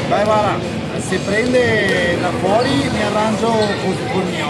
Vai, guarda, se prende da fuori mi arrangio col mio,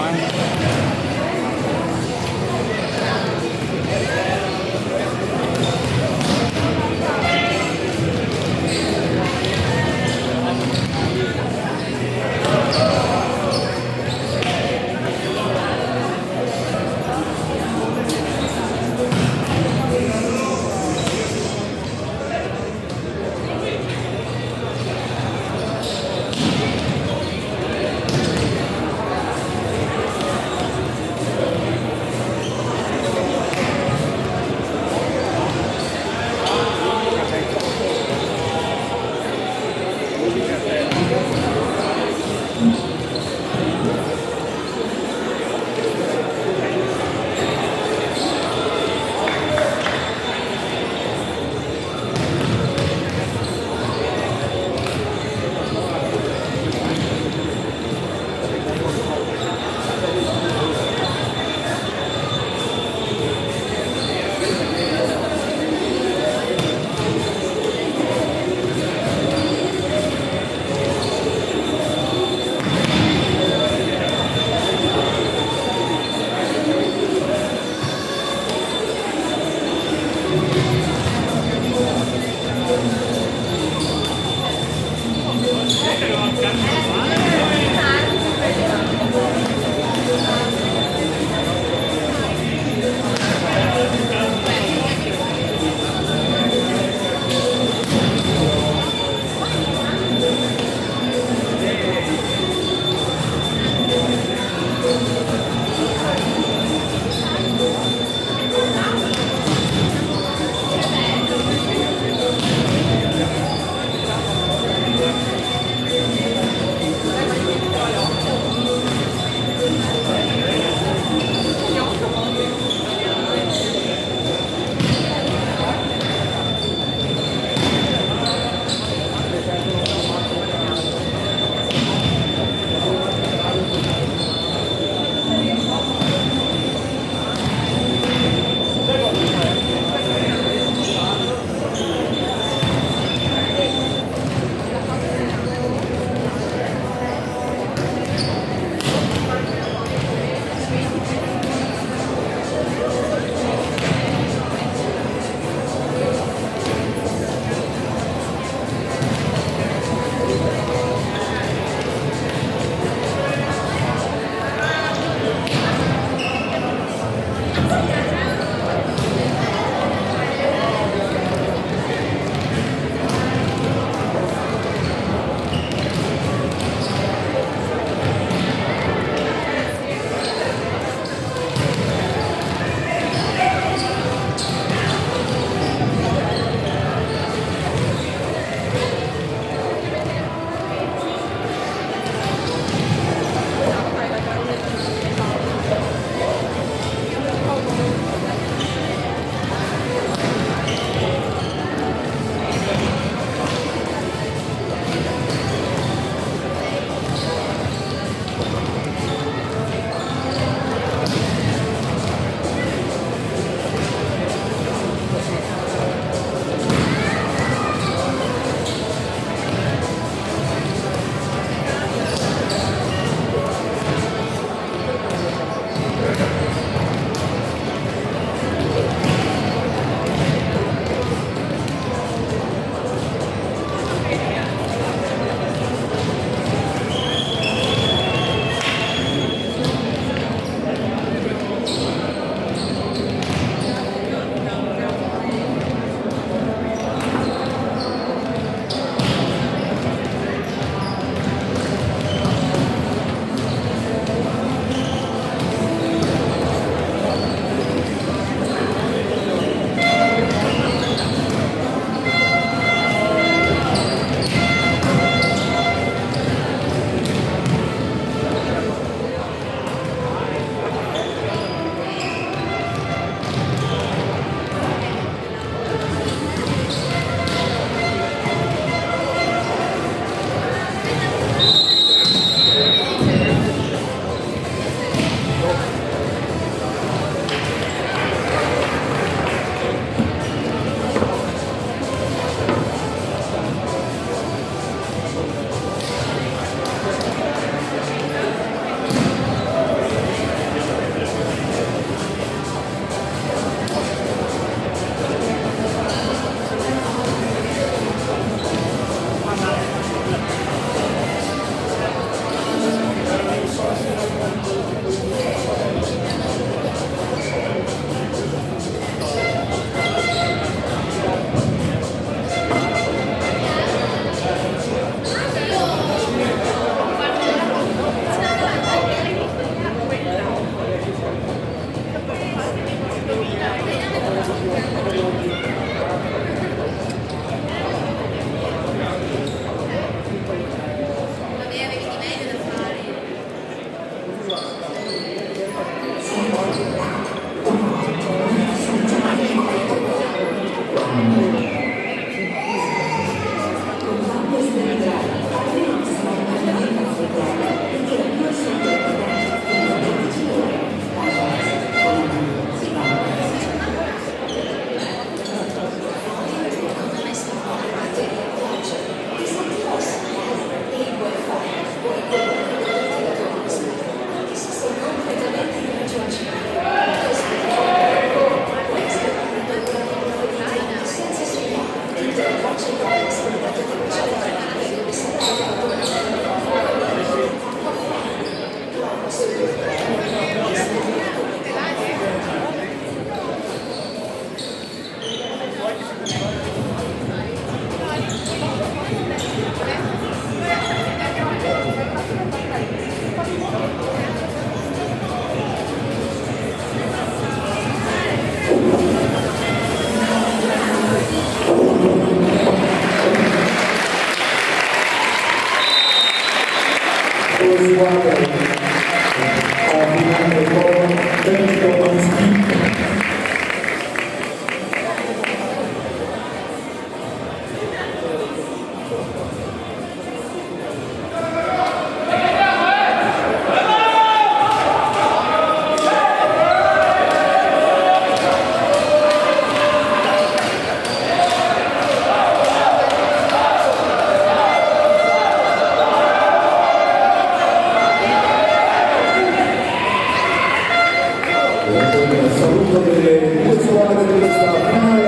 Saluto delle due squadre di questa finale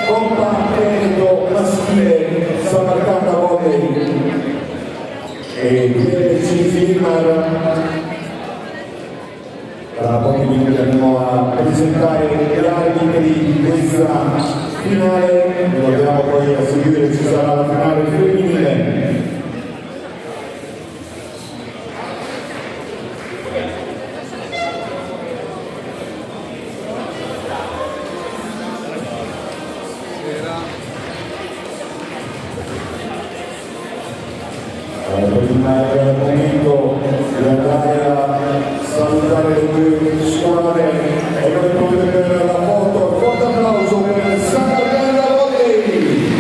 Coppa Veneto maschile Samarcanda Volley e PLC Filmar. Tra pochi minuti andiamo a presentare gli arbitri di questa finale, ricordiamo poi a seguire ci sarà la finale femminile. Prima del momento di andare a salutare le due squadre e noi potete vedere la foto, forte applauso per Samarcanda Volley!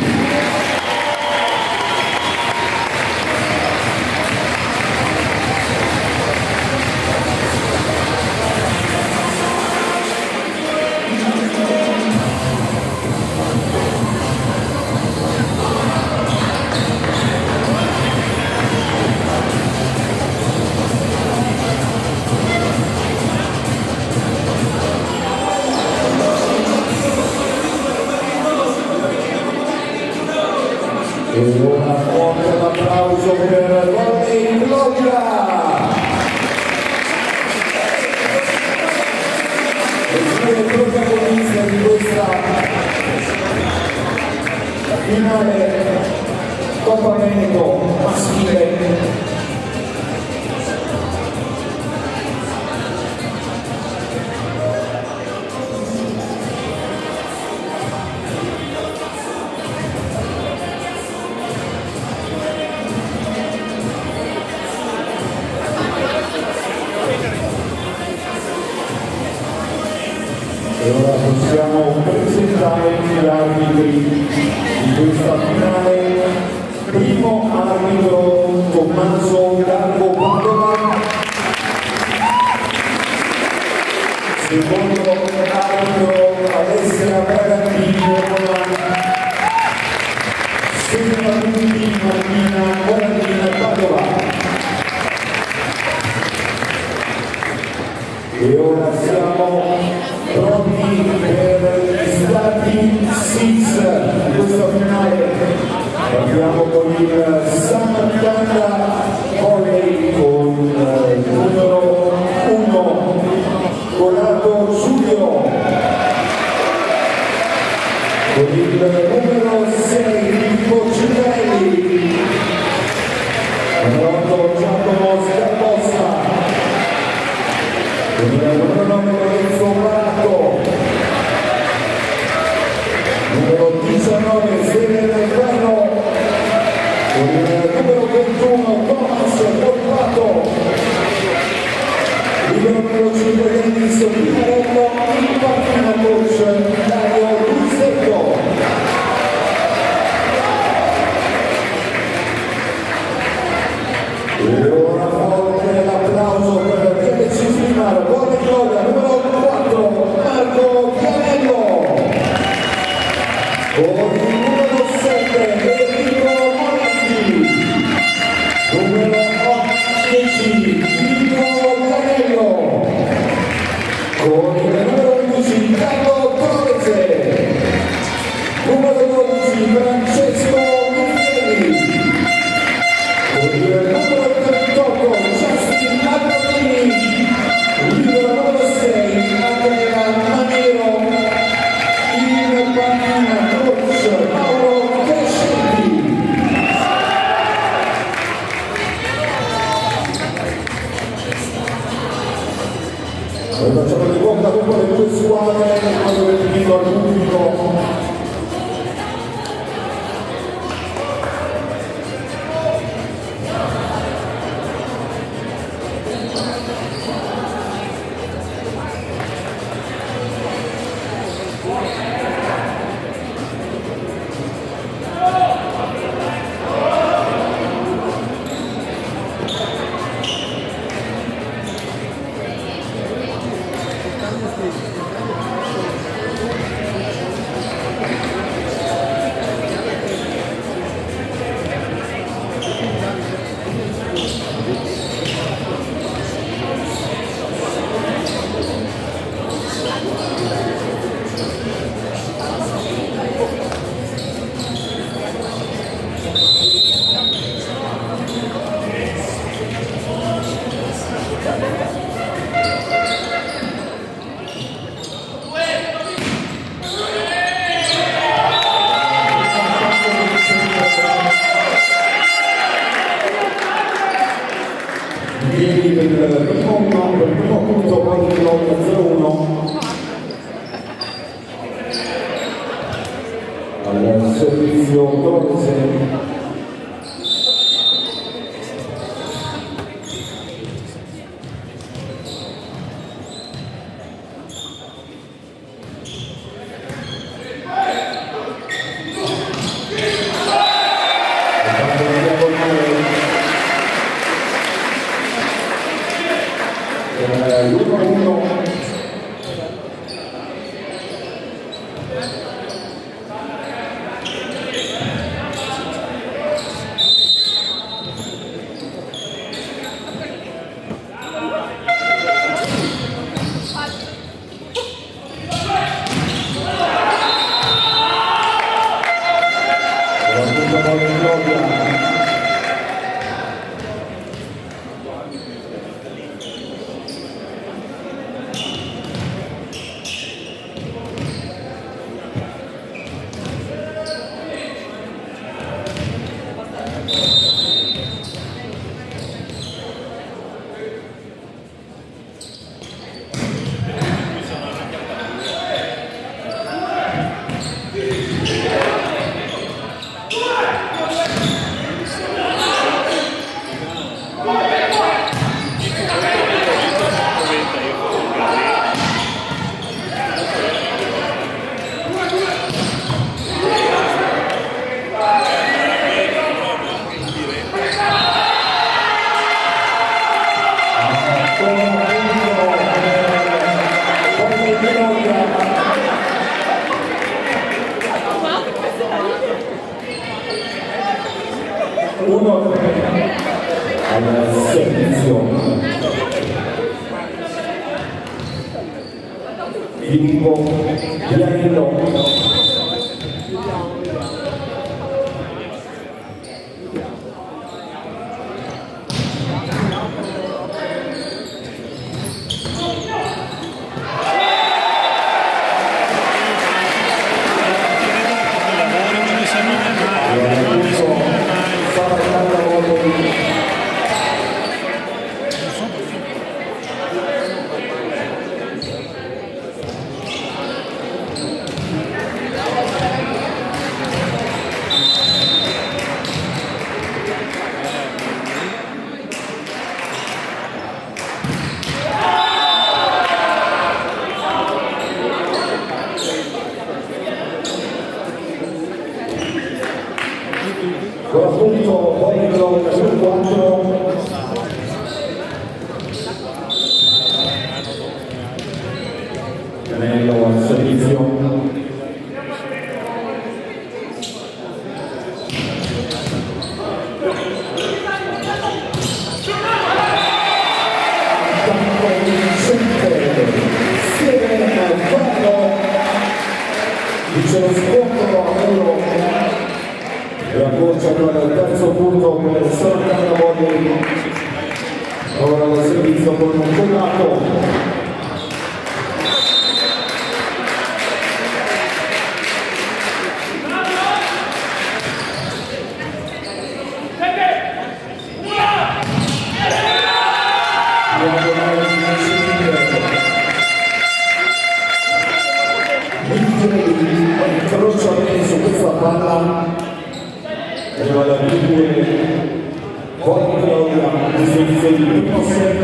E ora forte l'applauso per Volley Loggia! Le due protagoniste di questa finale Coppa Veneto maschile. E ora possiamo presentare gli arbitri di questa finale. Primo arbitro Tommaso Garbo Padova, secondo arbitro Alessia Bragantini Stefano Martina Morandina Padova. E ora siamo pronti per gli starting six di questa finale. Partiamo con il Samarcanda Volley con il numero 1 Corrado Giulio, con il numero 6 Filippo Cicarelli, pronto Giacomo Scarposta, con il numero 9 Lorenzo Marco, numero 19 Fede Ferro, con il numero 21 Thomas Volpato, il numero 5 Dennis Pinarello, il partito coach Dario Ruzzetto. E ora forte l'applauso per PLC Filmar, buona gioia, numero 4 Marco Chianello, con il numero 7 Federico Monetti, numero 10 Filippo Chianello, con il numero 11 Carlo Torrese, numero 12 Francesco poi Claudia 0-1 al servizio Torrese. Al servizio Filippo Pianello. Appunto poi sul 4 Canello al servizio dice lo scontro a Euro e accorcia al terzo punto per il Santa Volley. Ora il servizio con un collato. Incrocia bene su questa palla e va da poi Claudia inizia il primo set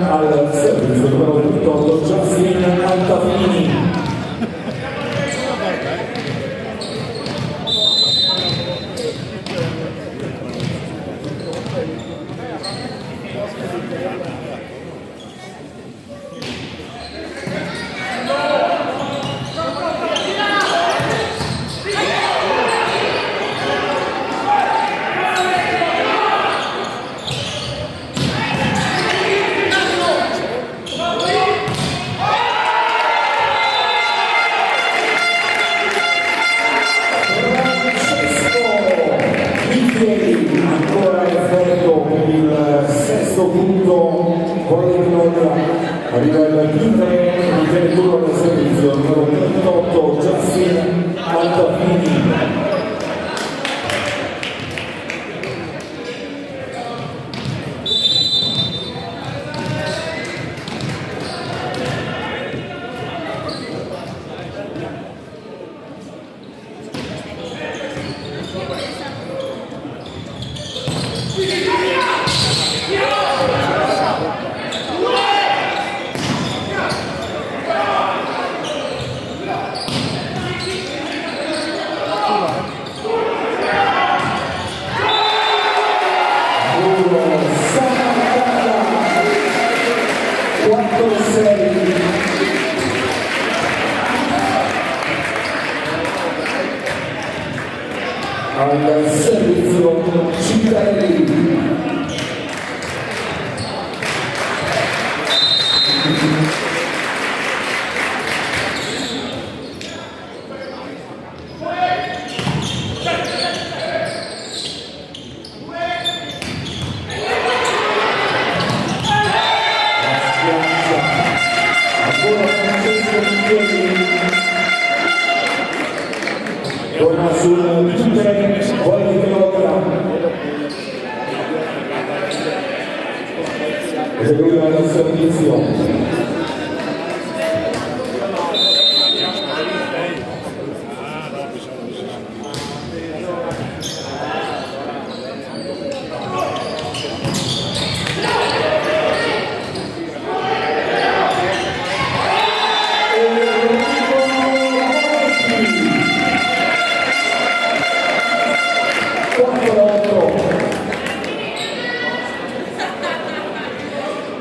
al servizio numero 28 Giaslin Altafini. al servizio Citarelli. Torna sul tutte volte che lotta eseguiva il servizio.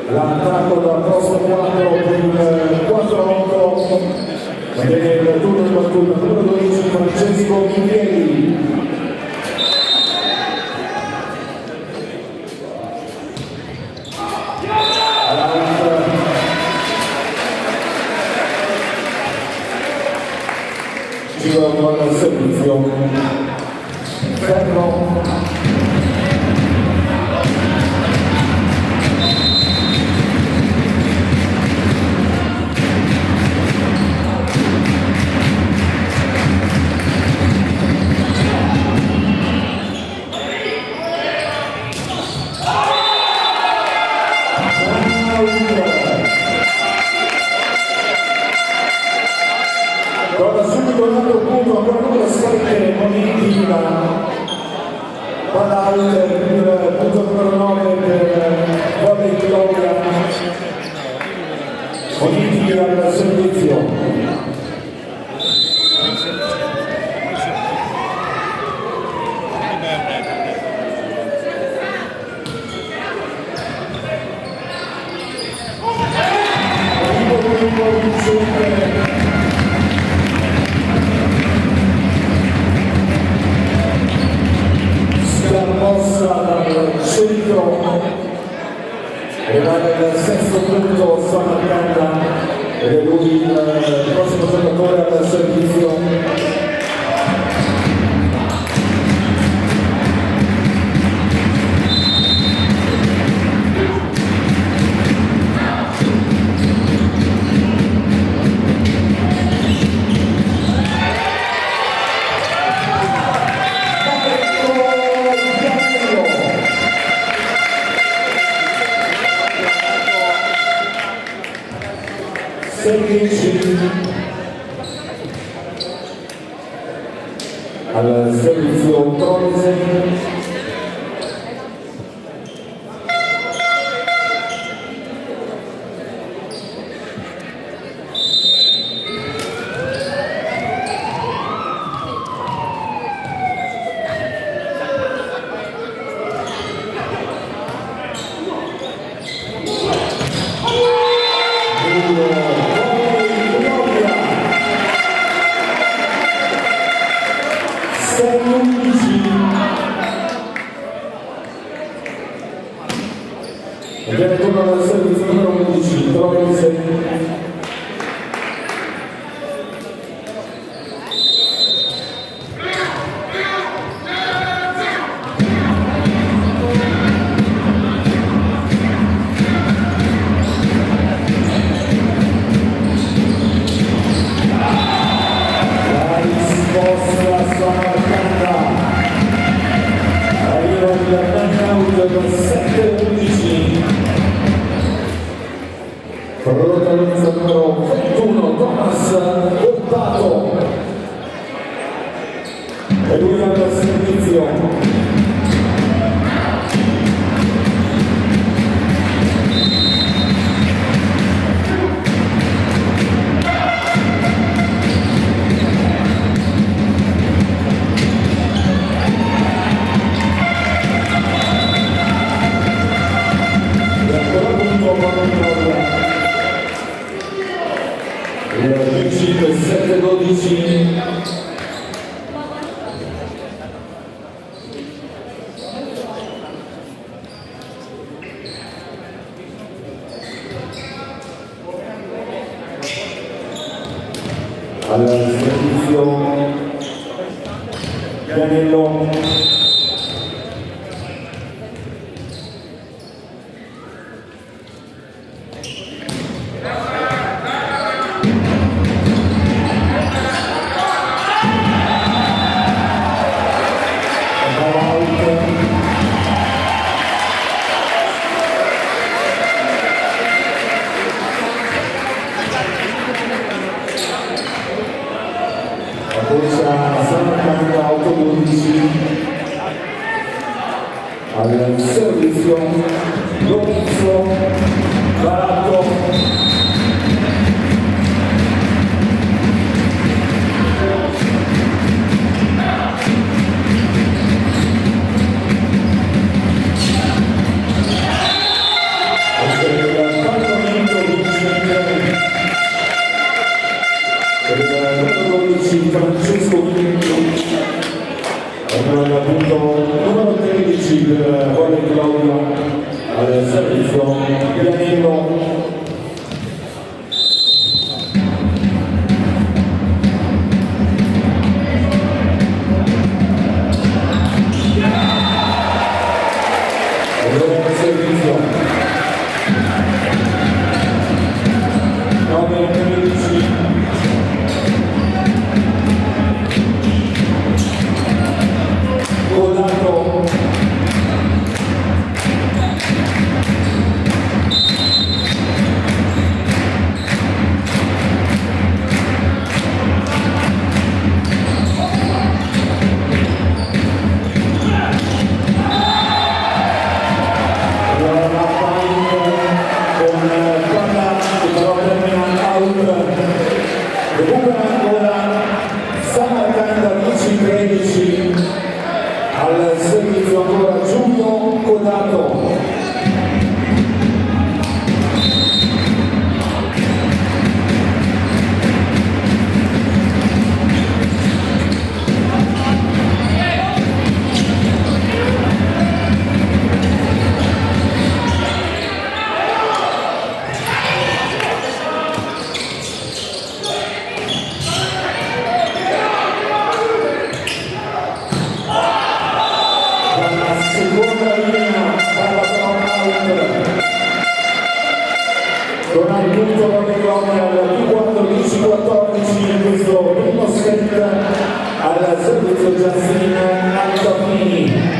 L'attacco dal posto 4 per il 4-8 del turno di battuta, numero 12 Francesco Micheli. Gira al servizio Ferro. Guarda subito un altro punto, ancora una scarpe Monitiva, Padal, il punto numero 9 per Volley Claudia, Monitiva al servizio. Mossa dal centro e dal sesto punto Samarcanda ed è lui il prossimo giocatore al servizio. Al servizio Tronze. E viene tornato al servizio numero 11, Tronze. La risposta Samarcanda. Arriva il knockout per 7-11. Protagonista 25, 7, 12. Al servizio Pianello. Al servizio Lorenzo Baratto. Francesco Vincenzo, punto numero 13 per Volley Claudia, al servizio Pianello. Al servizio ancora Giulio Codato. Seconda linea con il punto al 14-14 in questo primo set al servizio Giassina Antonini.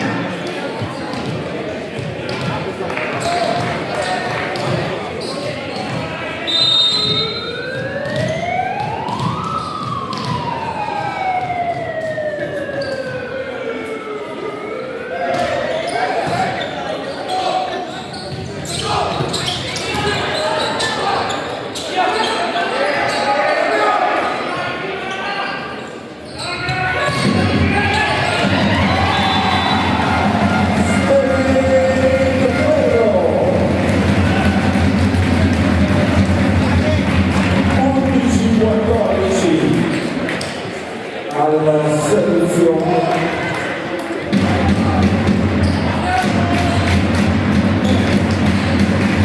Al servizio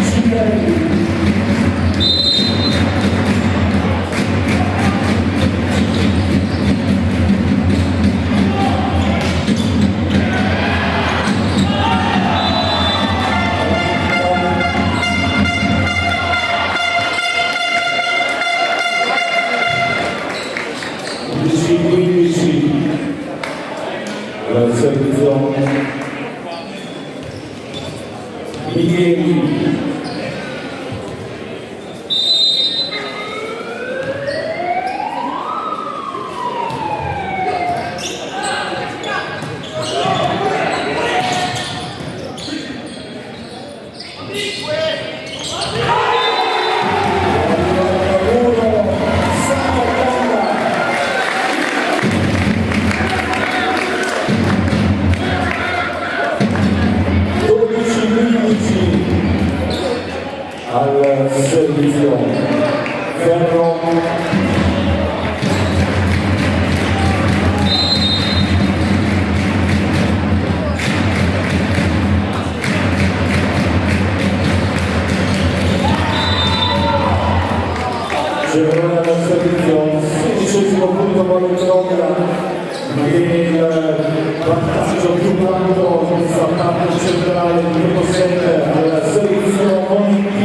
Cicarelli. Al servizio Micheli. Verona del servizio, 16° punto per l'Ucraina, il vantaggio più alto di questa parte centrale di primo set al servizio Monti.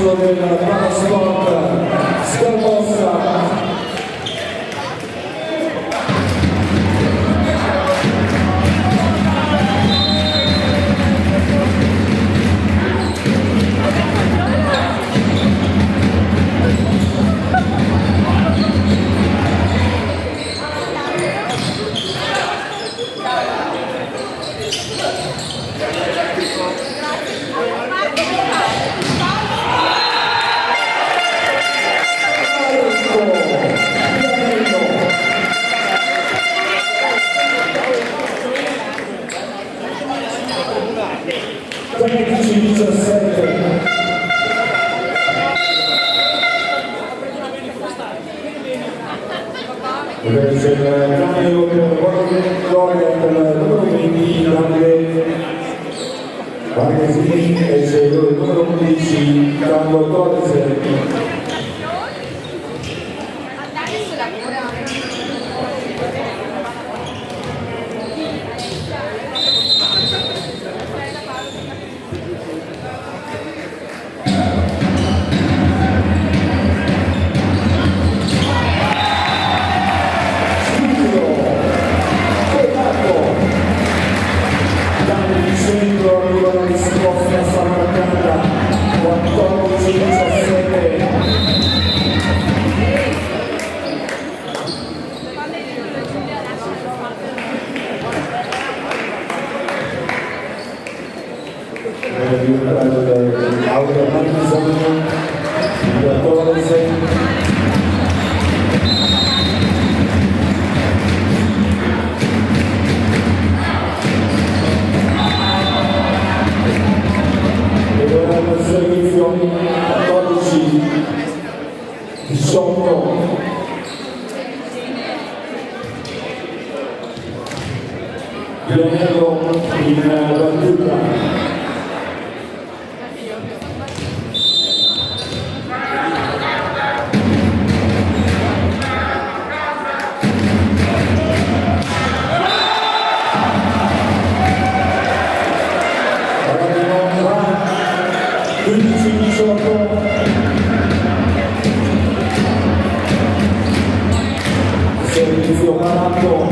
Della Panasport Scarbossa. Invece il cambio per vittoria per il numero 20 Varghesini e il numero 11 Carlo Torres. Servizio 14 18 Granello in battuta. Servizio Malato.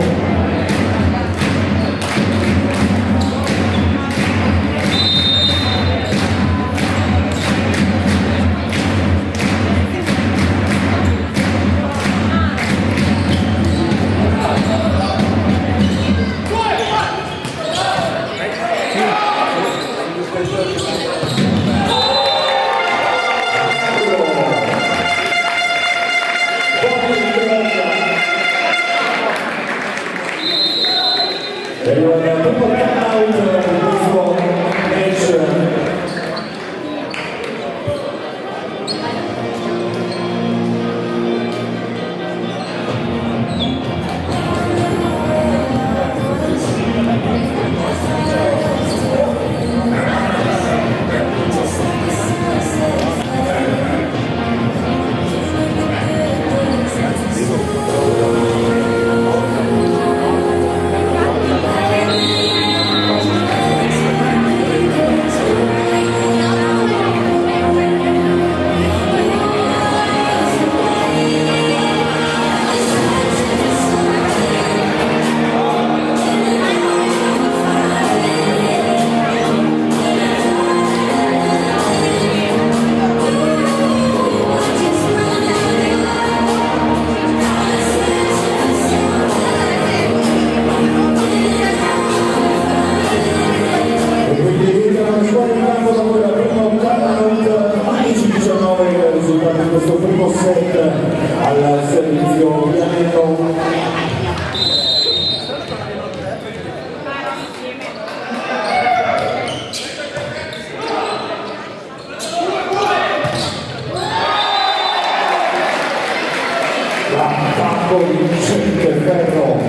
attacco vincente Ferro,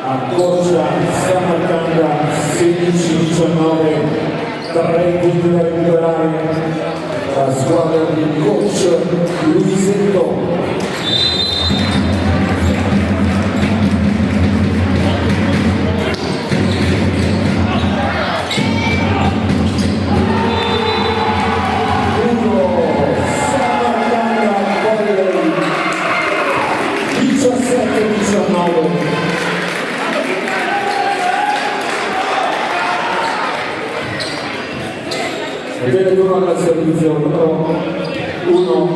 accorcia Samarcanda 16-19, 3 punti da recuperare la squadra di coach Luisetto. Viene uno al servizio, numero 1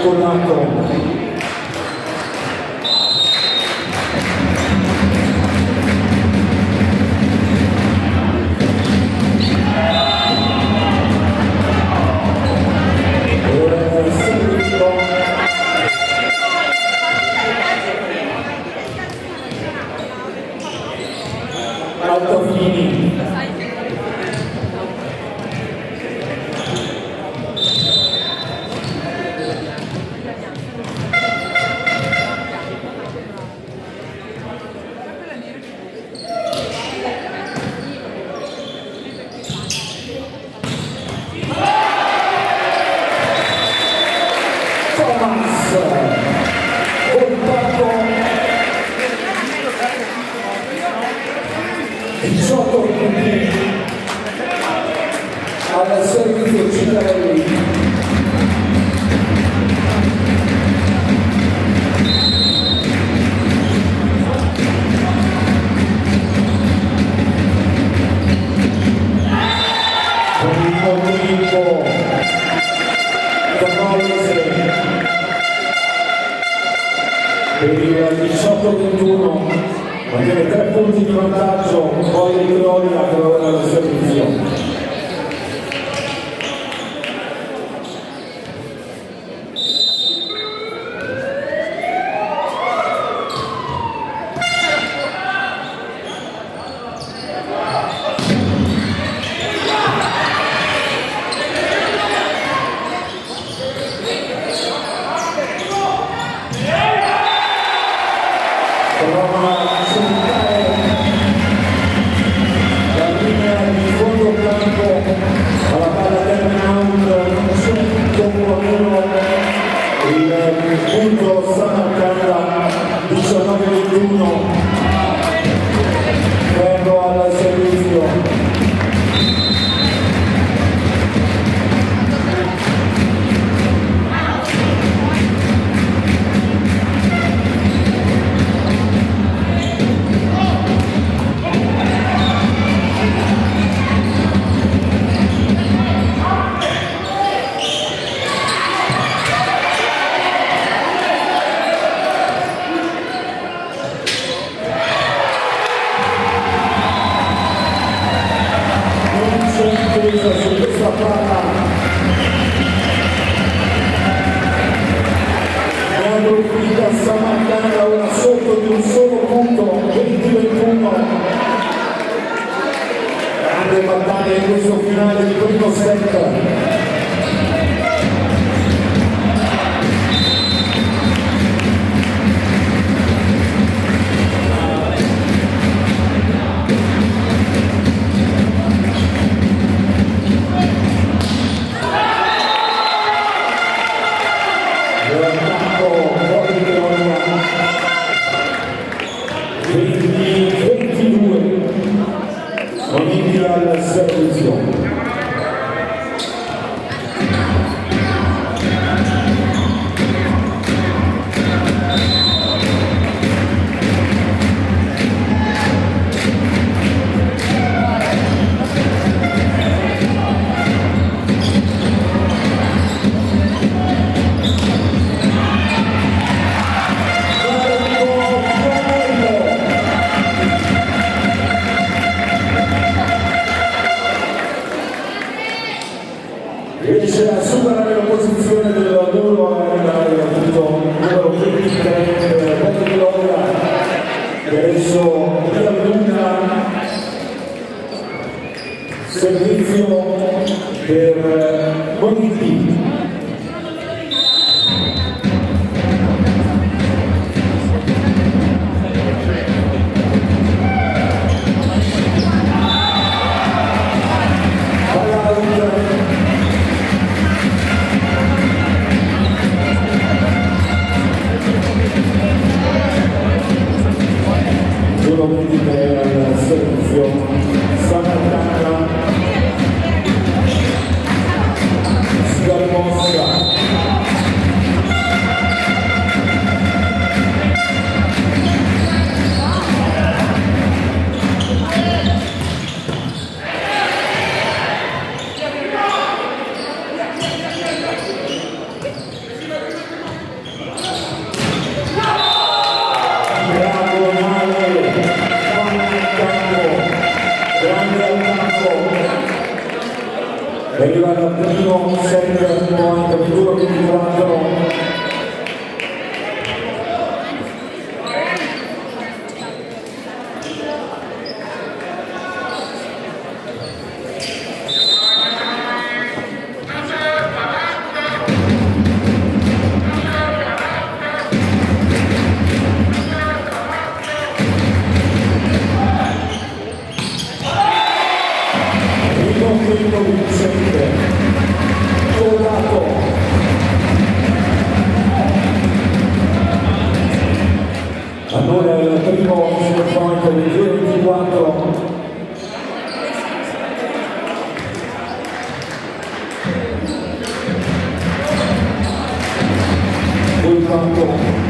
Conato. Altafini. Al servizio Citarelli. Con il movimento Cavalese per il 18-21, mantiene 3 punti di vantaggio, poi di gloria per ora al servizio. Prova a soltare la linea di fondo campo alla palla termina out, non c'è il punto Samarcanda 19-21, Ferro al servizio. Su questa palla ne ha approfitta Samarcanda ora sotto di un solo punto, 20-21. Grande battaglia in questo finale di primo set. Olivia al servizio. Riesce a superare la posizione del muro appunto numero 23 Porto di Londra, che adesso via lunga servizio per Boniti. arriva dal primo set point 22-24. Allora il primo set point del 24. Sul campo.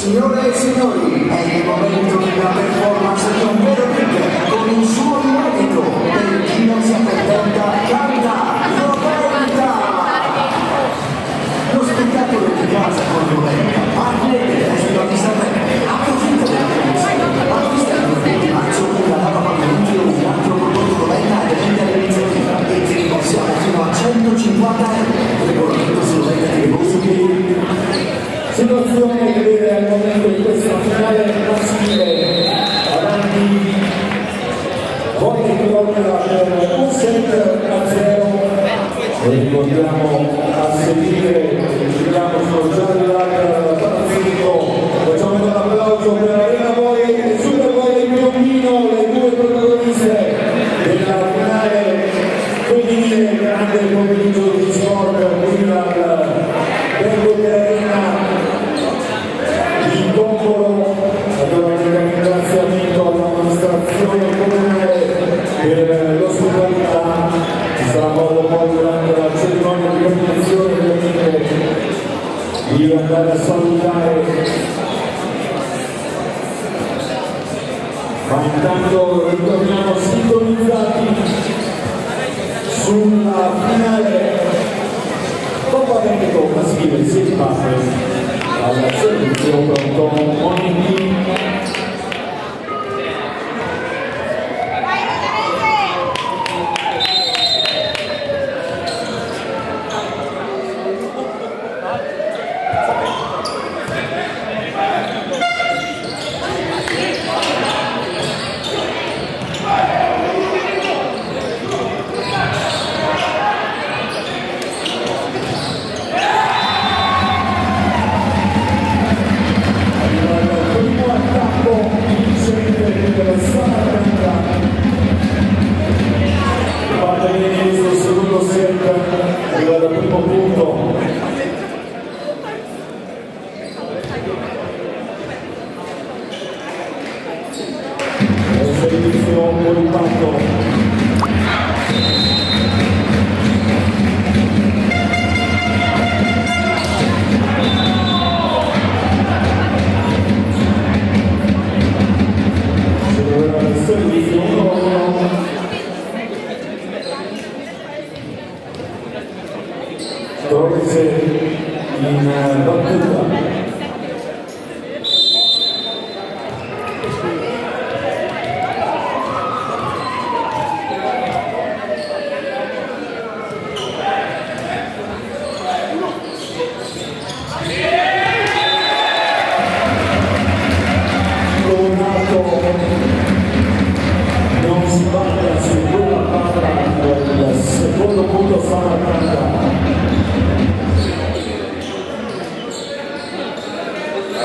Signore e signori, è il momento di una performance di un vero big con un suo inedito. Per chi non si accontenta, canta Roberta! Lo spettacolo di casa con Roberta, partner del Festival di Sanremo. Approfitta della promozione, acquista il 20 marzo una lava pavimenti o un altro prodotto Roberta e vendere l'iniziativa e ti rimborsiamo fino a 150 euro. Regolamento su Roberta di Boschi. Situazione che vede al momento di questa finale maschile avanti Volte Colombia per un set a 0 e ricordiamo a seguire giriamo sullo giallo dal Panafico, facciamo un applauso per Arena Voi e Super Voi Piombino, le due protagoniste della finale femminile grande pomeriggio di sport qui al Belgo di Arena. di andare a salutare, ma intanto ritorniamo sintonizzati sulla finale Coppa Veneto maschile 6 passe al servizio pronto Monti.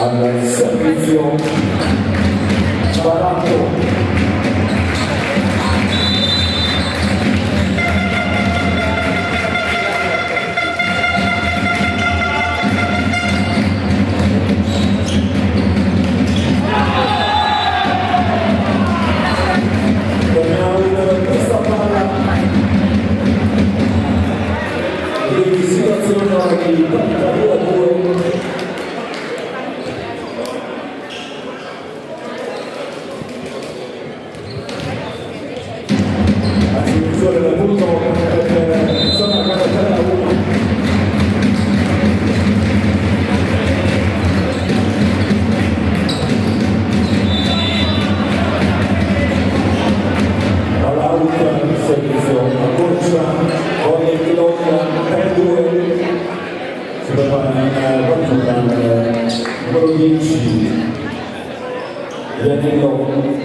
Al servizio Barato. Numero 10 Vianello.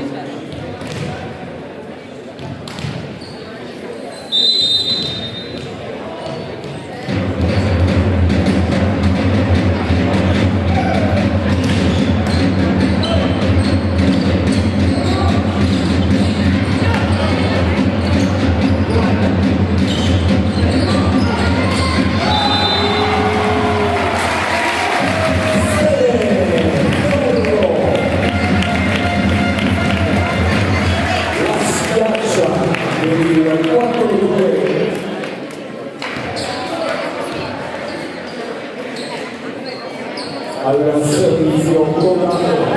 Al servizio Conato.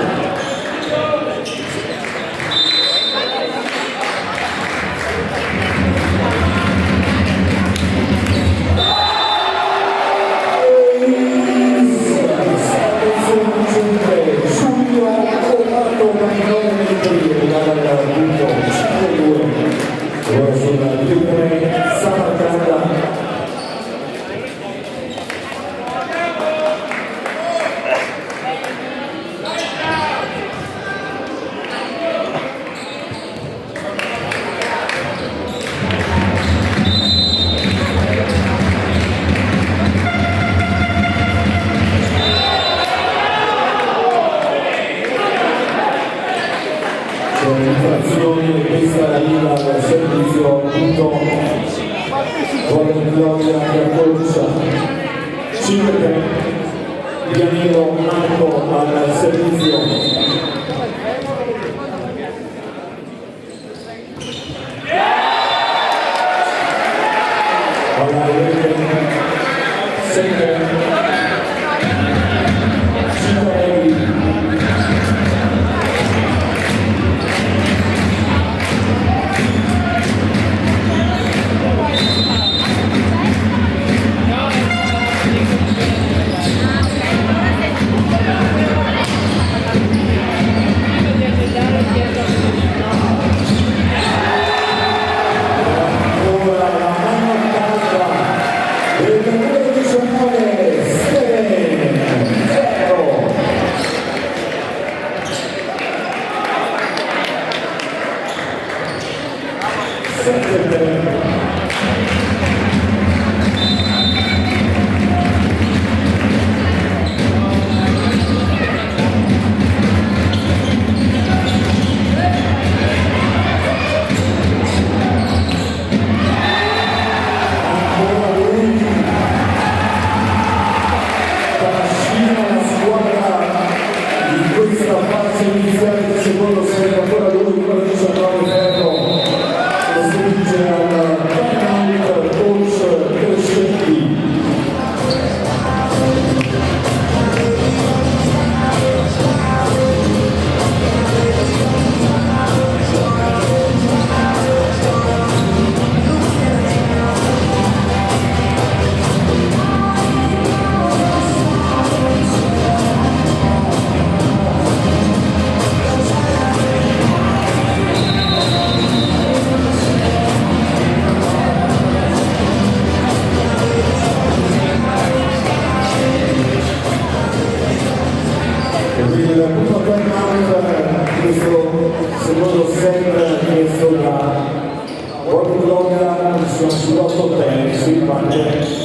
Infrazioni questa linea del servizio appunto con Gloria Cartoccia 5 Pianero Marco al servizio alla rete 7 primo timeout di questo secondo set chiesto da Borgo Gloria, siamo sull'8 terzi, parte.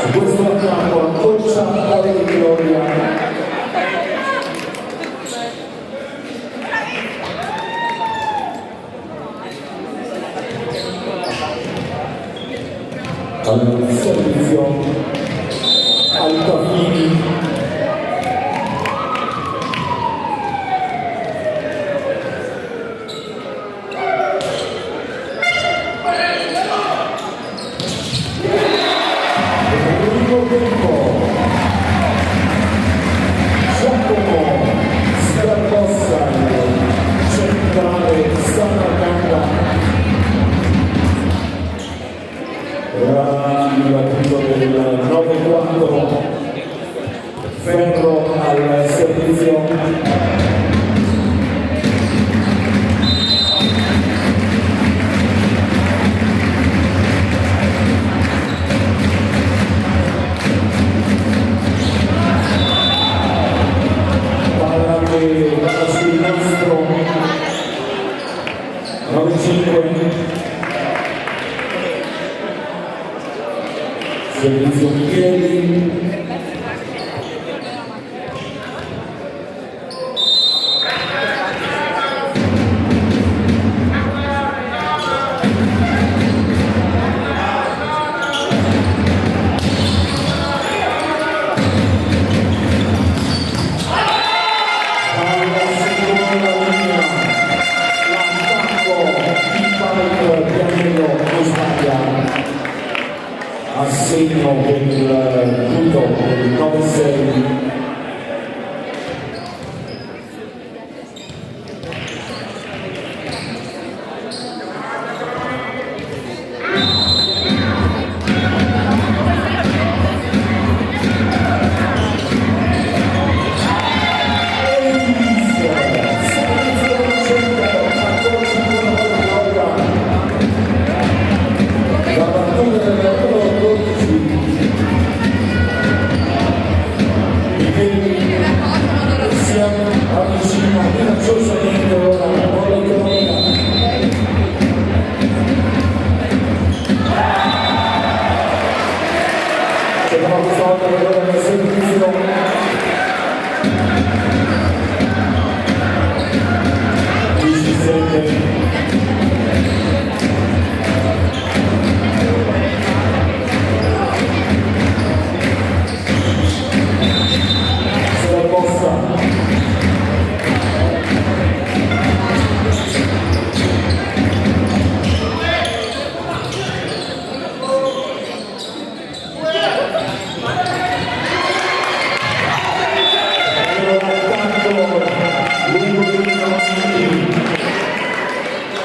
Su questo attacco la concia Borgo Gloria. Al servizio Altafini, primo tempo Giacomo Scarpossa, centrale Samarcanda. Era il punto del 9-4, Ferro al servizio. Palla che va sul nastro, 9-5. Servizio Micheli, alla seconda linea, l'attacco di Paolo Pianello non sbaglia. A segno per il punto del 9-6. La battuta del numero 12 si avvicina minacciosamente ora la bolla economica. C'è questa volta che ora nel servizio si sente.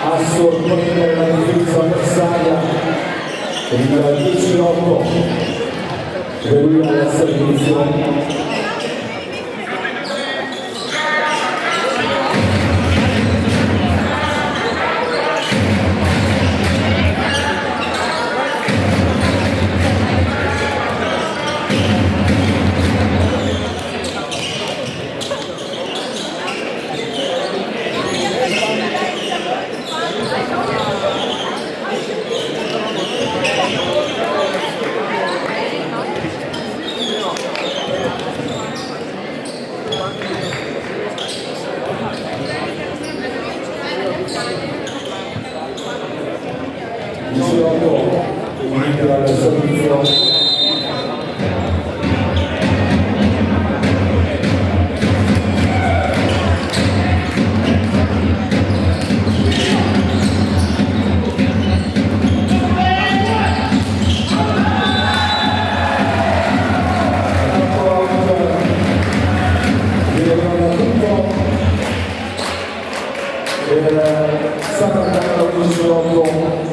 A sorprendere la difesa avversaria con il 10-8 per lui al servizio. Comunque dal servizio Samarcanda 18.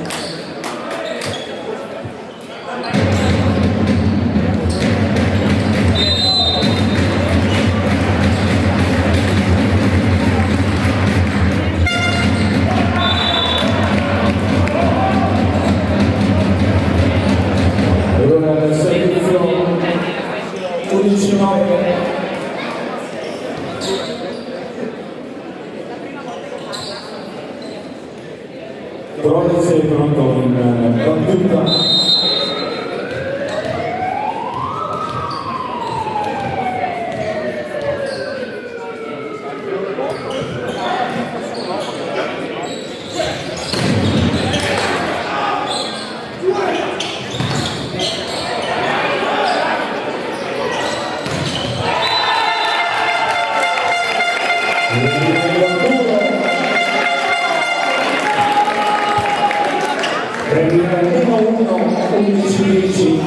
in battuta. Per il 1-1, 11-10,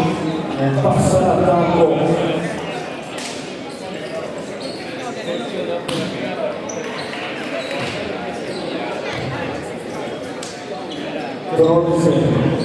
passa l'attacco. Trolse.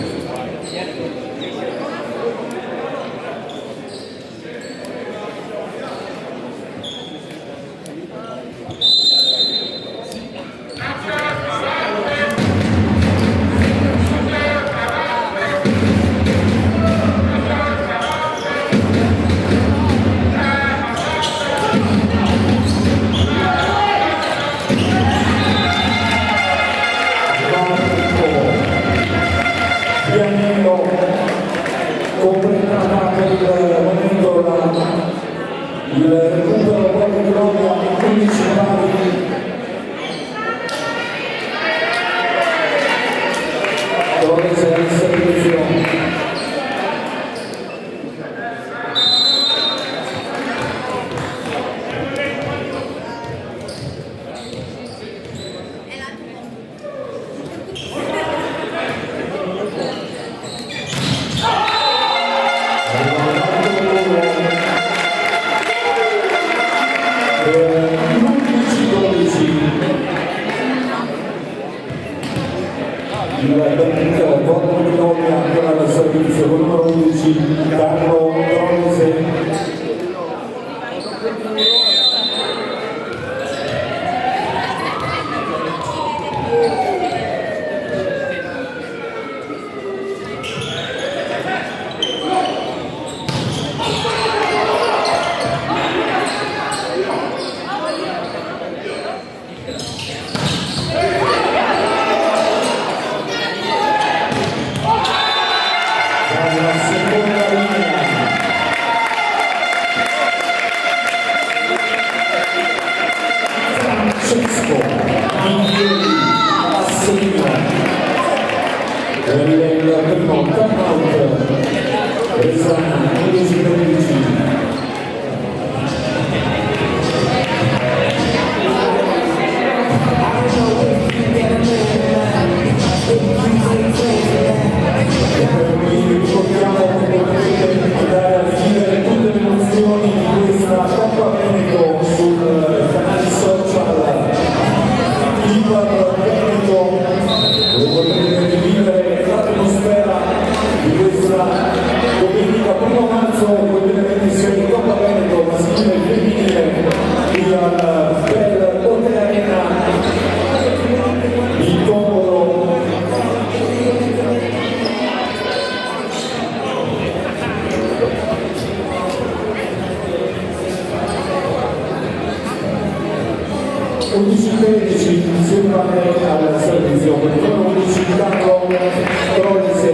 Pianello completata per il momento il recupero poi di Roma 15 pari. Torres al servizio. Il Borgo di Roma ancora al servizio con il numero 11 Carlo Trolse. Francesco Miglieri assegna il primo timeout Resana 11-13. Ricordiamo che potete andare a vivere tutte le emozioni di questa Coppa Veneto sul canale social Viva Veneto, dove potete vivere l'atmosfera di questa domenica 1 marzo con le trasmissioni di Coppa Veneto maschile e femminile qui al Bel Hotel Arena di Tombolo. 11-13 sempre al servizio con il numero 11 Carlo Trolse.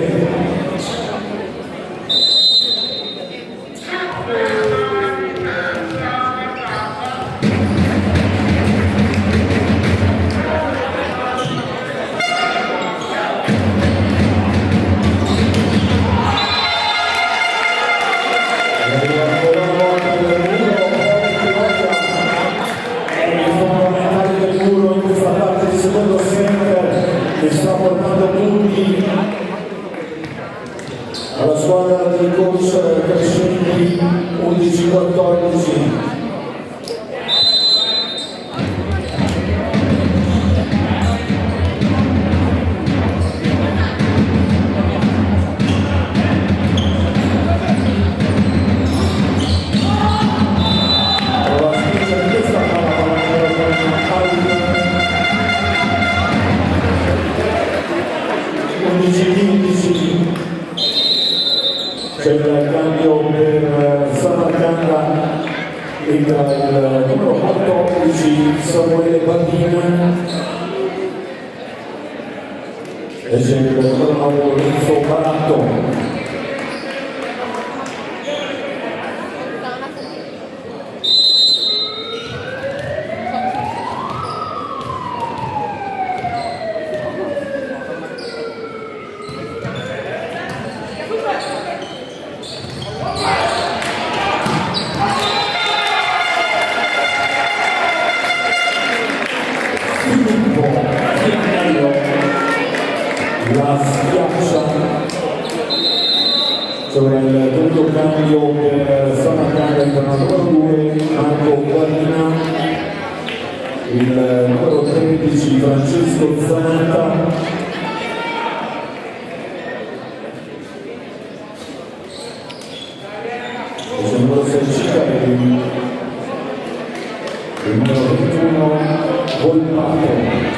Che sta portando punti alla squadra di coach Crescenti 11-14. C'è il cambio per Samarcanda e il numero 14 Samuele Bandina e c'è il numero 9 Lorenzo Baratto. La schiaccia sopra il doppio cambio per Samacanga il numero 2 Marco Guardina, il numero 13 Francesco Zanata, il numero 6 Ciccarelli, il numero 21 Volpato.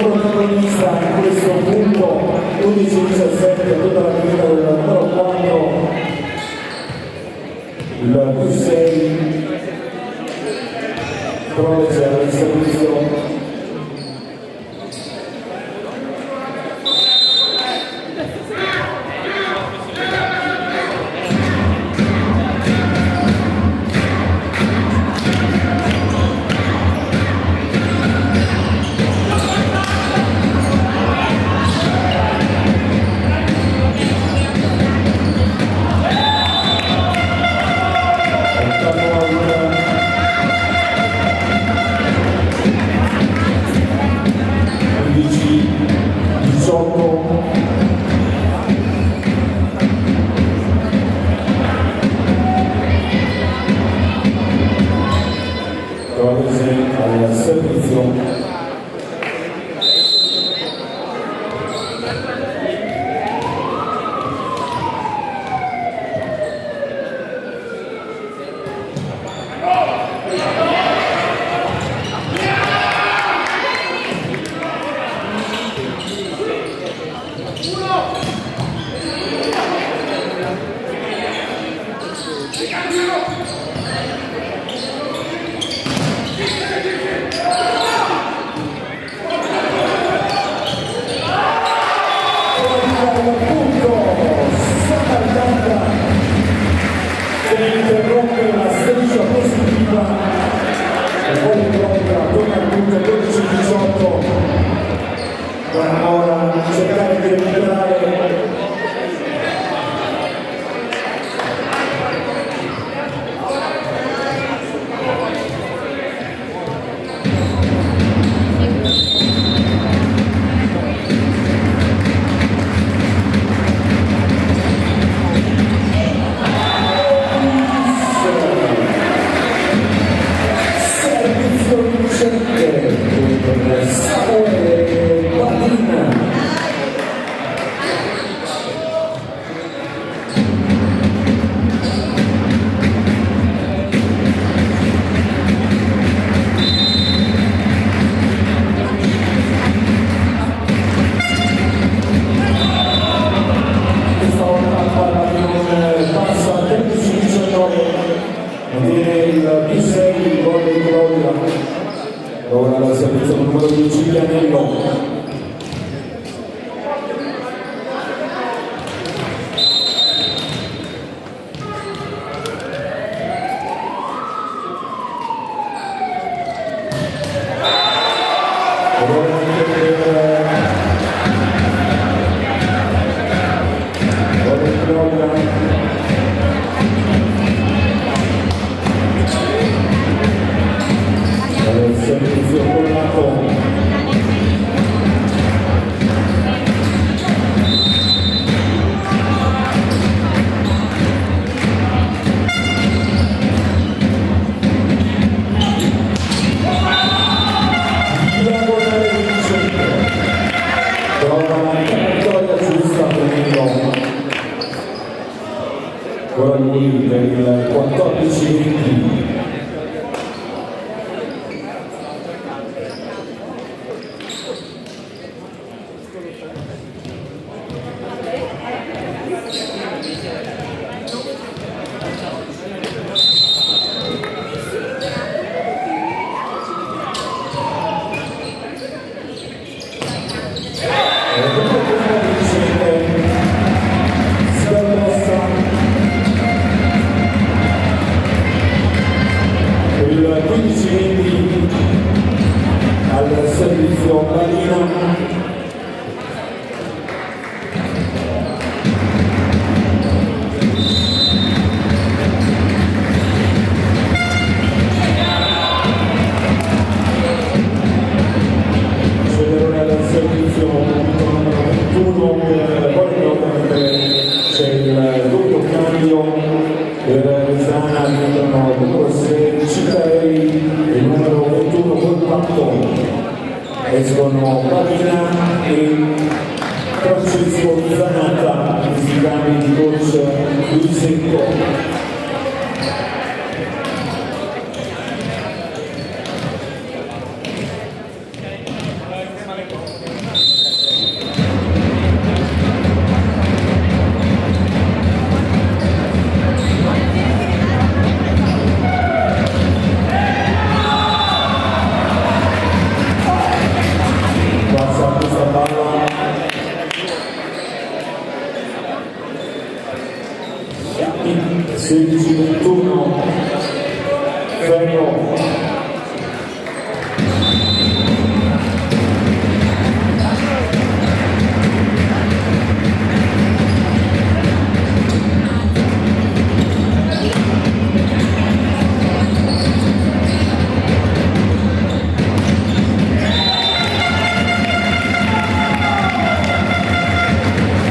Protagonista in questo punto 11-17 tutta la partita del numero 4 il più 6 Prolece al servizio. Al servizio. Interrompe la striscia positiva e poi incontra torna al punto 12-18 per ora cercare di recuperare il più 6 il gol di Claudia, ora la servizio numero 10 Pianello. 12-20. Il 15-20 al servizio Marina. Cederone al servizio numero 21, poi ovviamente c'è il doppio cambio per Resana, diventano il numero 6 Citarelli e il numero 21 Colpatto. Escono Pavina e Francesco Zanatta, questi cambi di coach Luisetto. Passa questa palla 16-21 Ferro.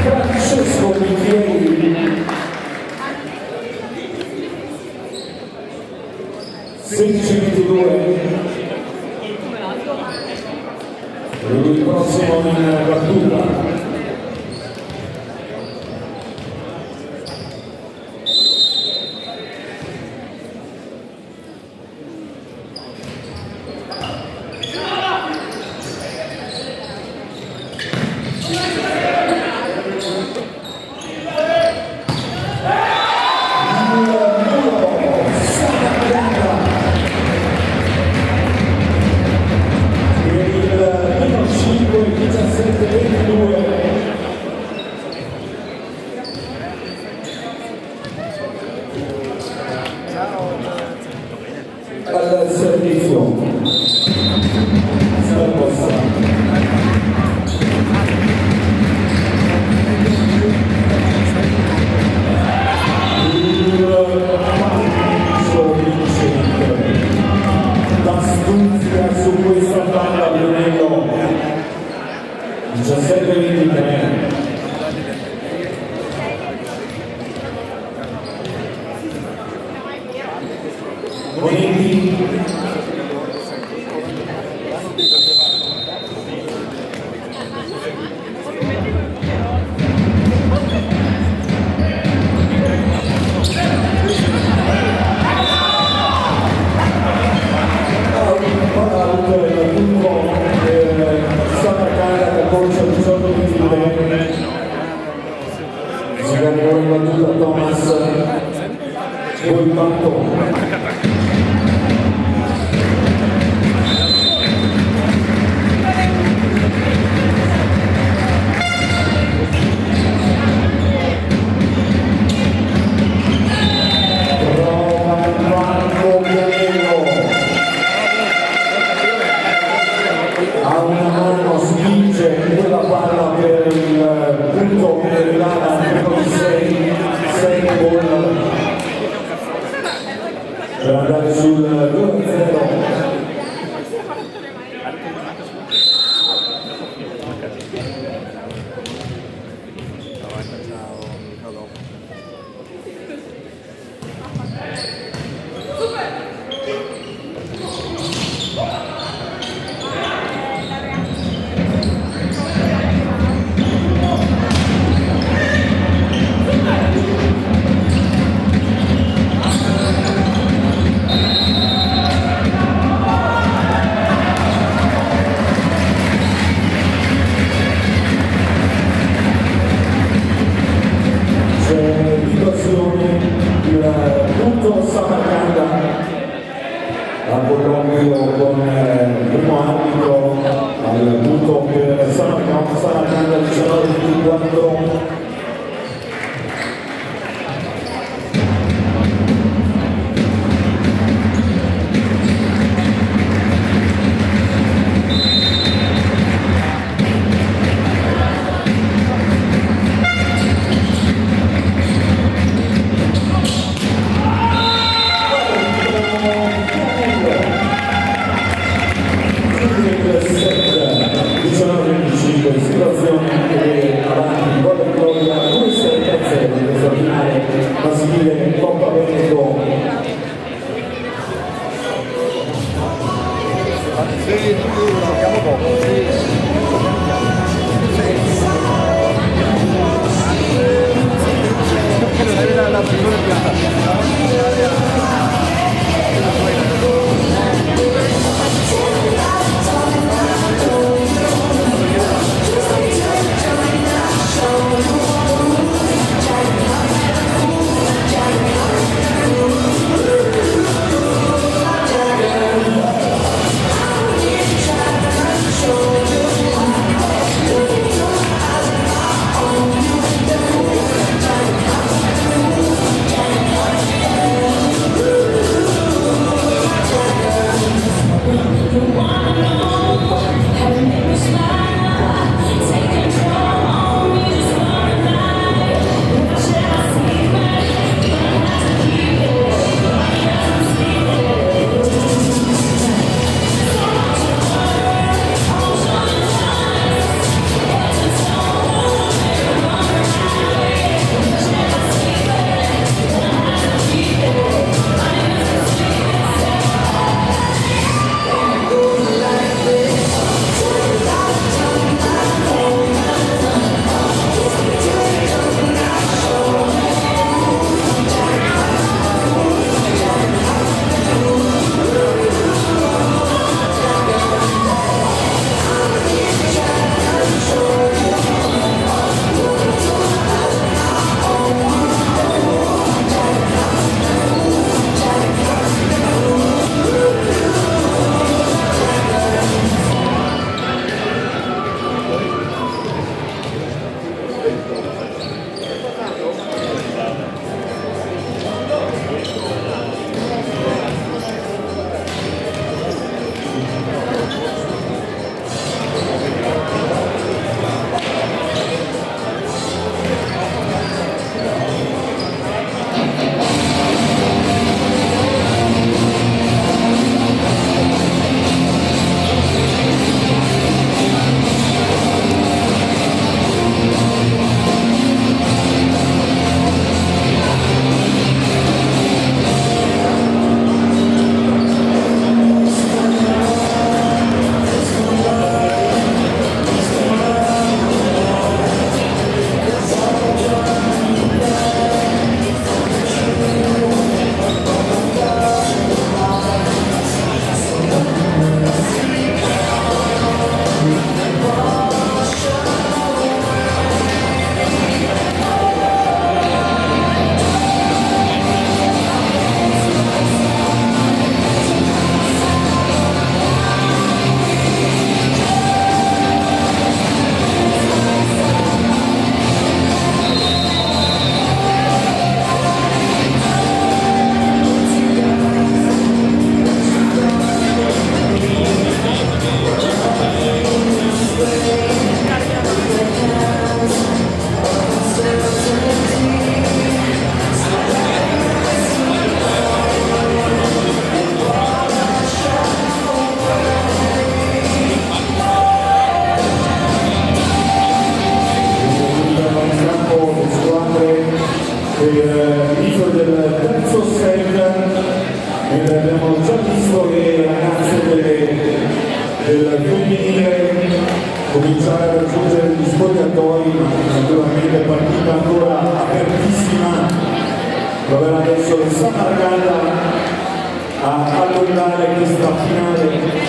Francesco Micheli 16-22. Il prossimo in battuta. Al servizio D'Astuzia su questa palla Brunello 17-23. Bonetti stata cara da corso 18-23. Si arrivò in battuta Thomas poi Patto. A una mano spinge quella palla per il punto che rilava il 6 gol per andare sul 2-0. Giochiamo poco. Non è la persona l'inizio del terzo set e abbiamo già visto che le ragazze del femminile cominciare a raggiungere gli spogliatoi, naturalmente partita ancora apertissima, dove adesso sta marcata a allungare questa finale.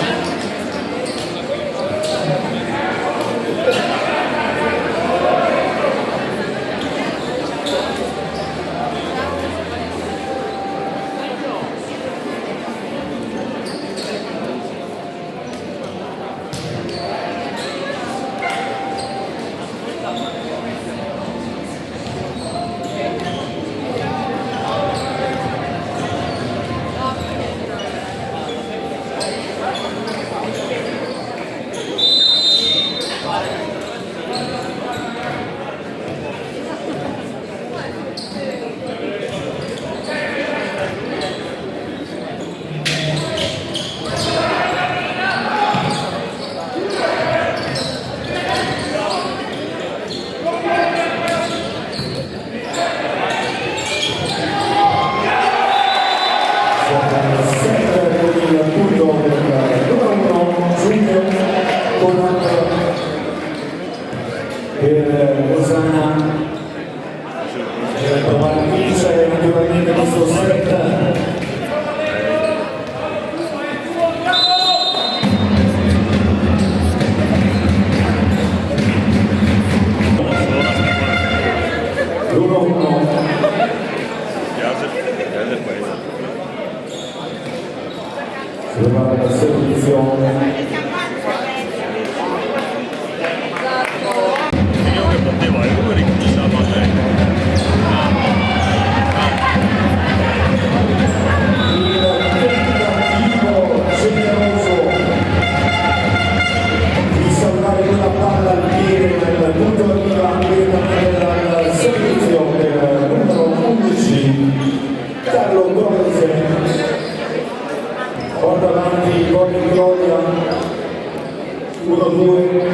1-2,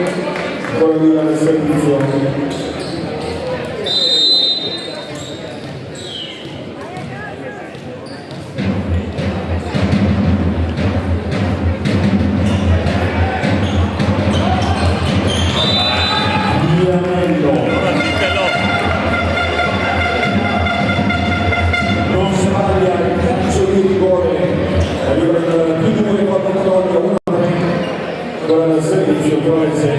ancora via nel servizio. Non sbaglia il calcio di rigore, arriva il più 2 4 1-3 con il servizio Torrese.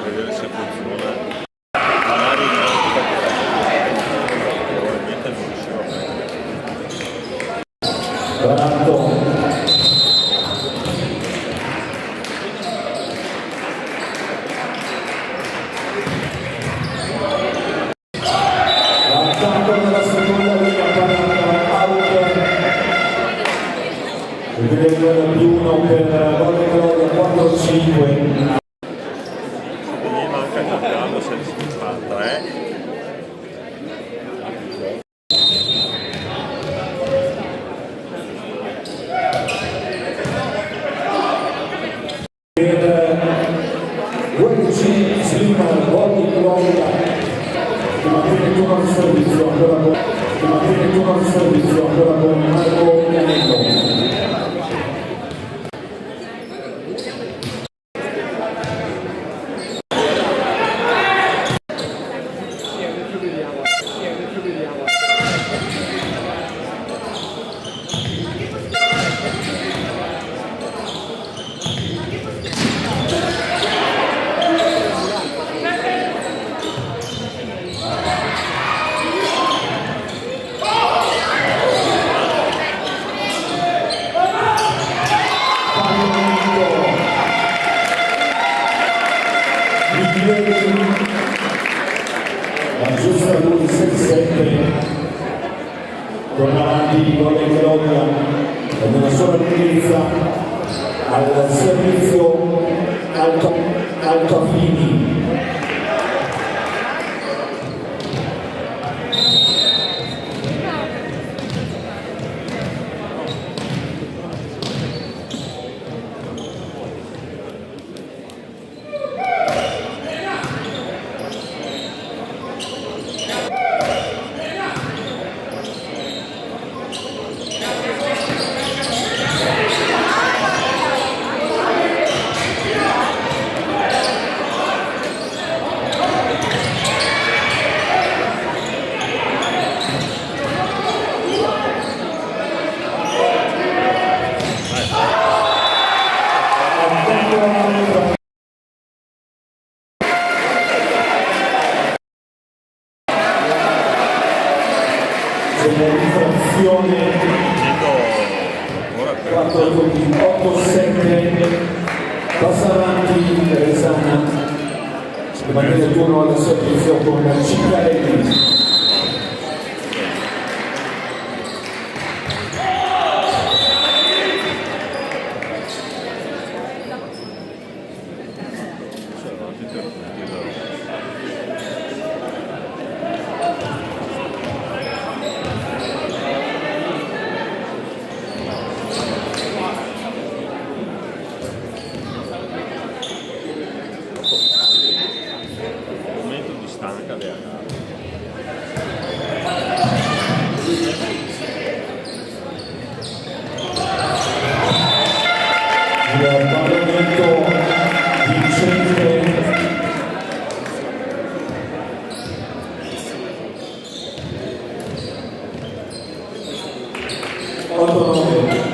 Vedere se funziona. Magari probabilmente non riusciamo l'attacco della seconda linea il 2-1 per Valle Gloria 4-5. mi manca il campionato se si fatta, Per UNC Slima Valle Gloria che mantiene turno al servizio ancora con Marco Mianello. La giusta lui 6-7 torna avanti con le Gloria con una sola lunghezza al servizio Altafini. Infrazione 8-7 passa avanti Resana che mantiene il turno al servizio con Ciccarelli. 8-9.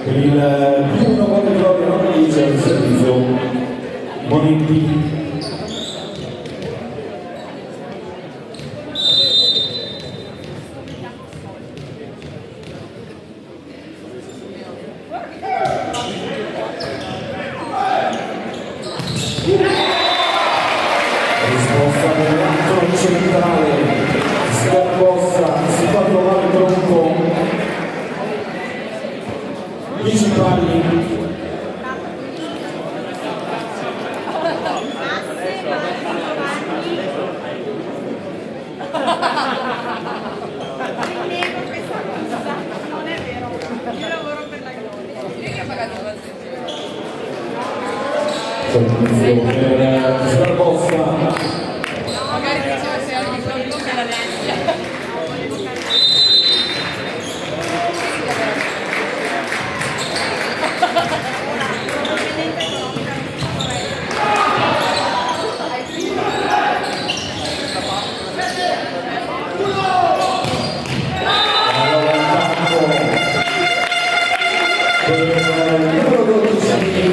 Il primo volle proprio non dice il servizio Bonetti. Risposta dell'altro centrale, Scarbossa si fa trovare pronto, 10 palli. Non è vero, io lavoro per la Gloria. Io che ho pagato il Servizio per Scarbossa. magari diceva se era di non me la neanche.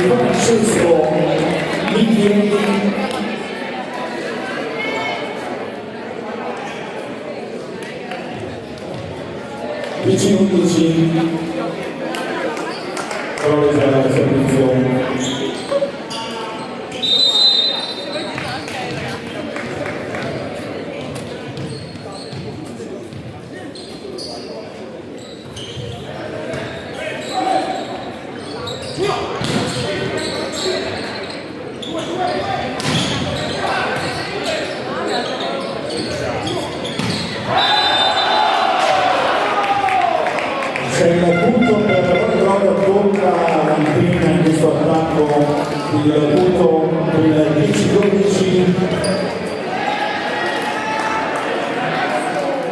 Francesco Micheli, vicino 11, prolesa il servizio. C'è il punto per Gloria tocca l'antenna in questo attacco, il punto del 10-12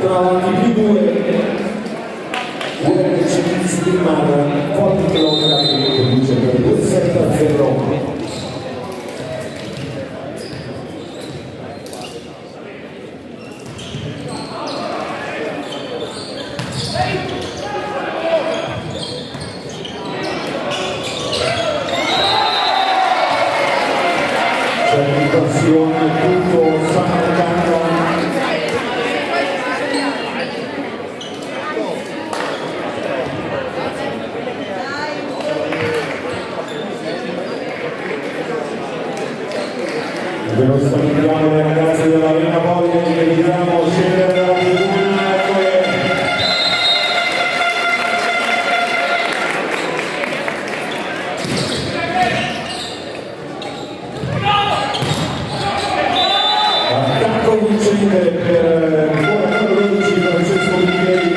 tra avanti più 2 Cinizi di mano, forti Gloria che conduce per 2-7-0. Tutto sta marcando ve lo salutiamo le ragazze dell'Arena Voglia che vediamo scendere dalla tribuna. Vincente per ancora 12 Francesco Micheli.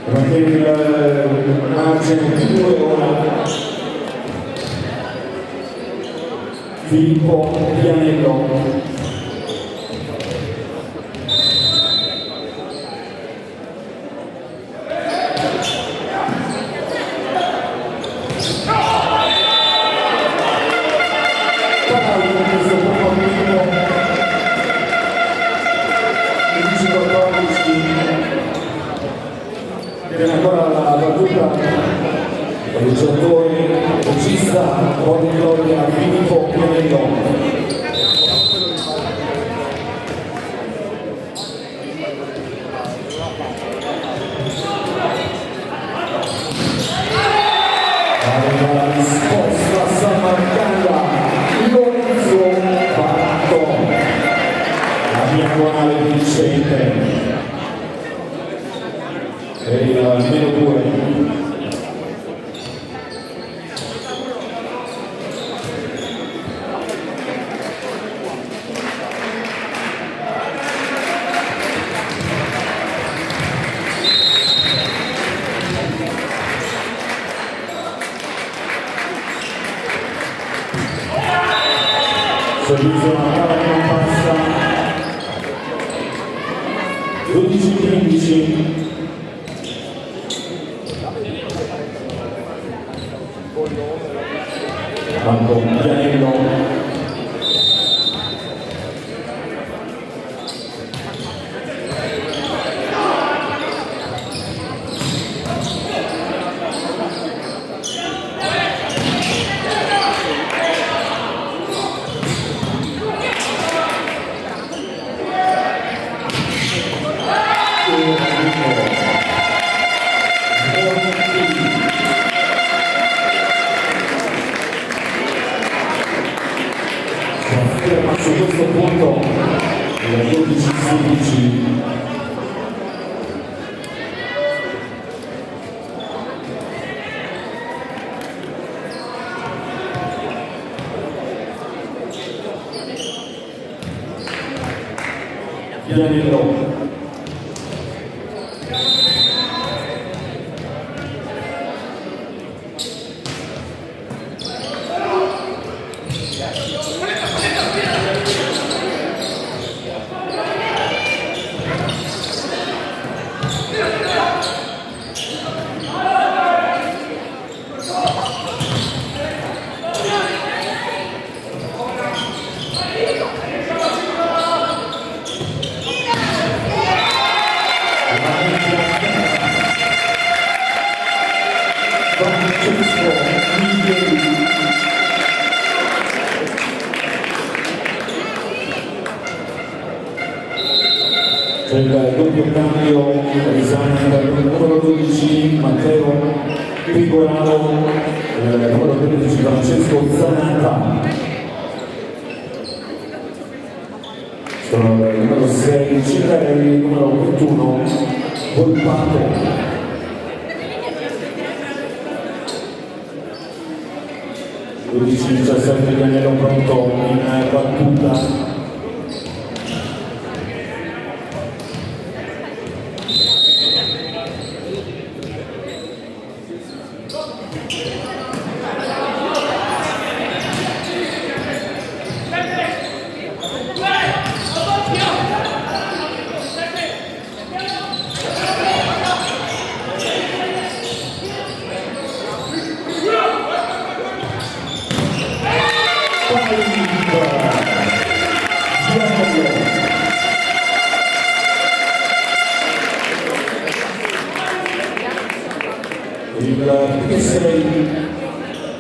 Mantiene il margine di 2 ora Filippo Pianello. Viene ancora la battuta Realizzatore, regista, poi gloria Filippo Pianello. La risposta Sammarcanda, Lorenzo Baratto, la diagonale vincente e il meno 2. Servizio Natale non passa 12-15. Marco Pianello. Su questo punto il 12-16 Pianello. C'è il doppio cambio esame del numero 12 Matteo Pigorano, il numero 13 Francesco Zanata. Sono il numero 6 Ciccarelli, il numero 21 Volpato. 12-17 Pianello pronto in battuta. Il P6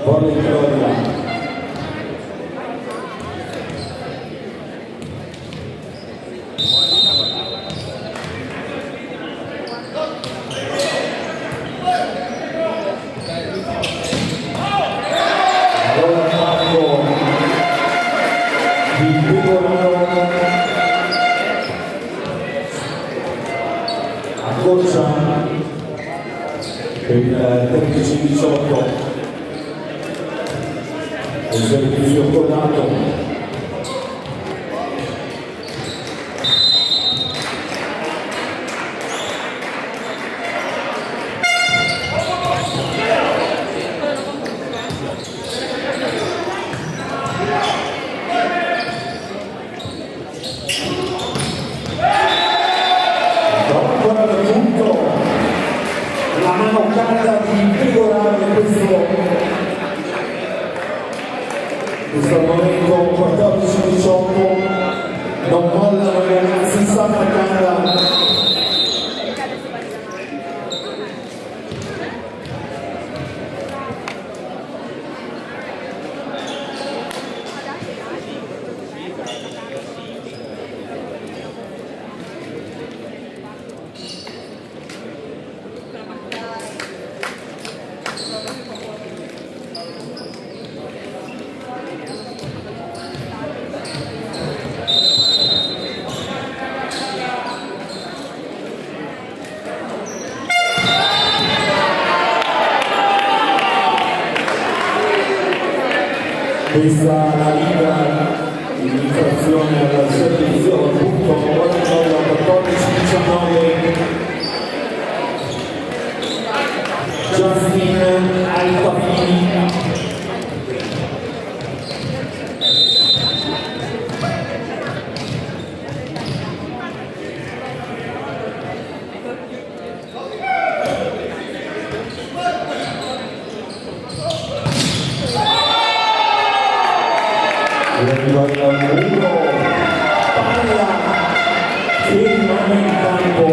volle gloria. Allora Marco di Pigorano accorcia per il 13-18 il servizio codato. La mano calda di Pigorano questo momento 14-18 non mollano i ragazzi Sammarcanda. questa la Liga in infrazione al servizio, punto 14-19. Justin Altafini. Arriva il muro, palla che rimane in campo.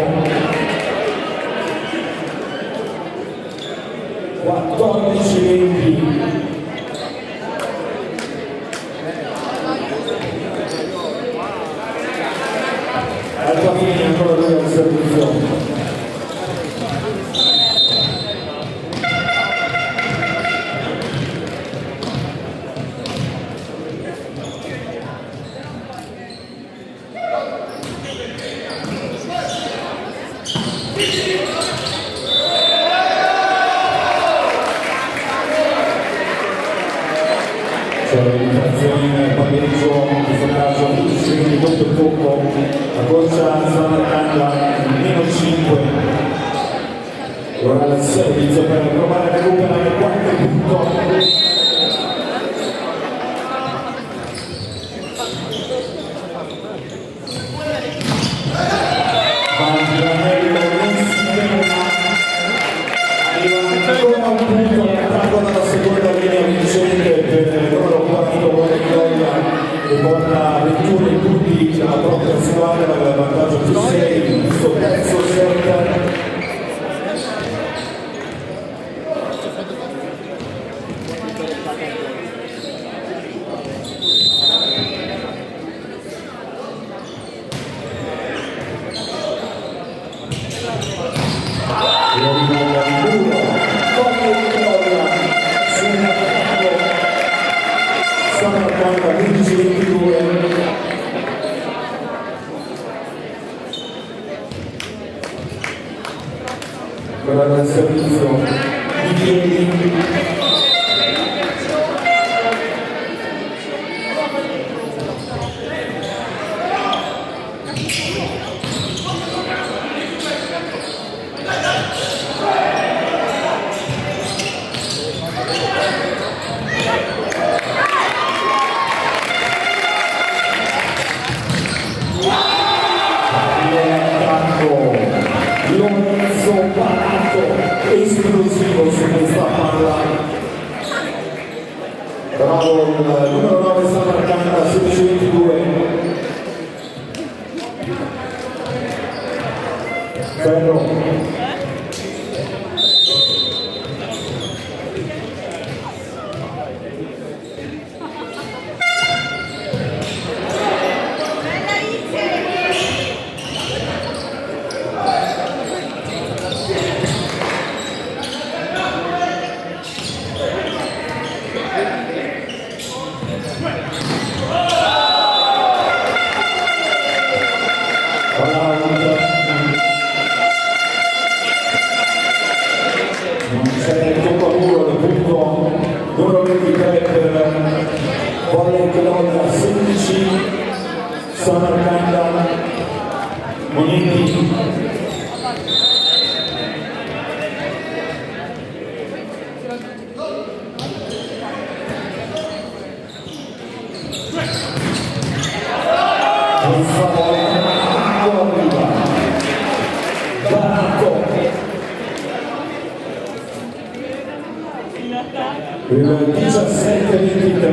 14-20. Altafini ancora lui al servizio. L'infrazione in pareggio, in questo caso 15 secondi dopo il tocco, la corsa sta marcando meno 5. Ora il servizio per provare a recuperare qualche punto. Mangianello non si ferma, arriva ancora un punto attacco dalla seconda linea vincente per il numero 4 Gloria che porta 21 punti alla propria squadra, il vantaggio più 6 in questo terzo set. Sta marcando 15-22. Guarda il servizio di piedi. Lorenzo Parato, esplosivo su questa palla. Bravo, il numero 9 sta marcando a 16-22. Ferro. Non c'è il tocco a muro del punto numero 23 per Volley Cloud 16 Samarcanda Moneti. Questa volta arriva Barato. Il 17-23.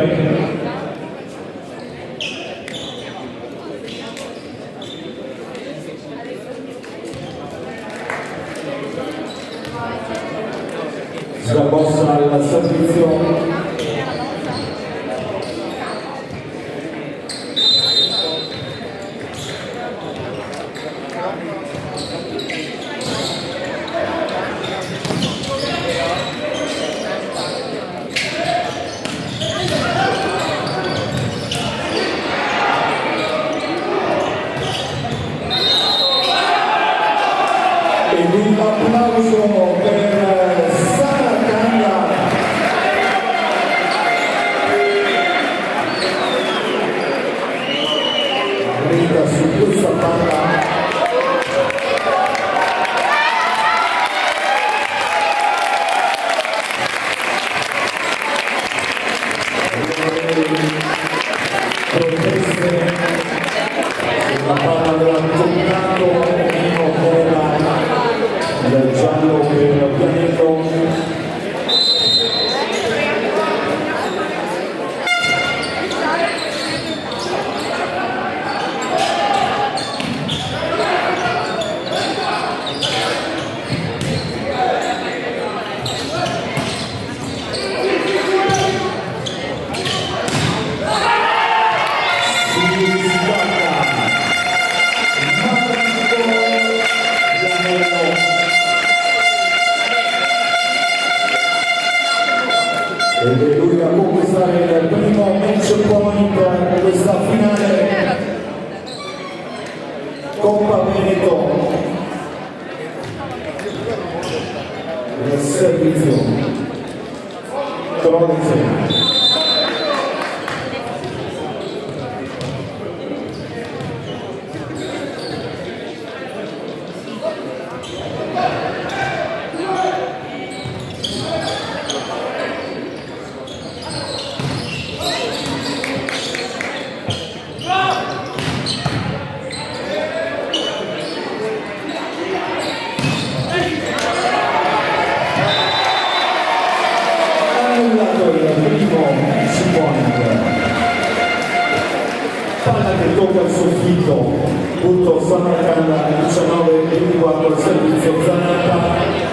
Scabossa al servizio. Ed un applauso per Samarcanda. ed è lui a conquistare il primo match point per questa finale Coppa Veneto. Il servizio Tronze. Palla che tocca il soffitto, punto Samarcanda 19-24, servizio Zanatta.